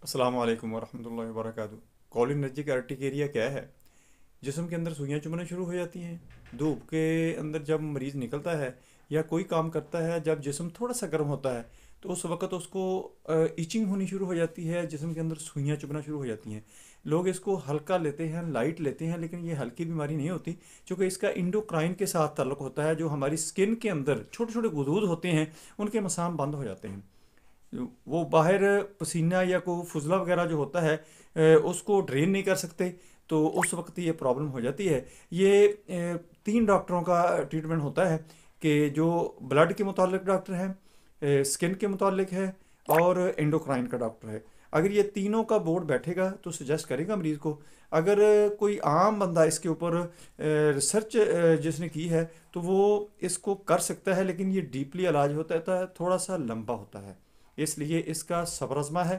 अस्सलाम वालेकुम वरहमतुल्लाहि वबरकातुहू। कॉलिनर्जिक अर्टिकेरिया क्या है? जिस्म के अंदर सुइयां चुभना शुरू हो जाती हैं। धूप के अंदर जब मरीज़ निकलता है या कोई काम करता है, जब जिस्म थोड़ा सा गर्म होता है तो उस वक़्त उसको इचिंग होनी शुरू हो जाती है, जिस्म के अंदर सुइयां चुभना शुरू हो जाती हैं। लोग इसको हल्का लेते हैं, लाइट लेते हैं, लेकिन ये हल्की बीमारी नहीं होती, क्योंकि इसका इंडोक्राइन के साथ ताल्लुक़ होता है। जो हमारी स्किन के अंदर छोटे छोटे गुदूद होते हैं, उनके मसाम बंद हो जाते हैं। वो बाहर पसीना या कोई फुजला वगैरह जो होता है, उसको ड्रेन नहीं कर सकते, तो उस वक्त ये प्रॉब्लम हो जाती है। ये 3 डॉक्टरों का ट्रीटमेंट होता है, कि जो ब्लड के मुतालिक डॉक्टर है, स्किन के मुतालिक है, और एंडोक्राइन का डॉक्टर है। अगर ये तीनों का बोर्ड बैठेगा तो सजेस्ट करेगा मरीज़ को। अगर कोई आम बंदा इसके ऊपर रिसर्च जिसने की है, तो वो इसको कर सकता है, लेकिन ये डीपली इलाज होता है, थोड़ा सा लंबा होता है। इसलिए इसका सब्र आज़मा है।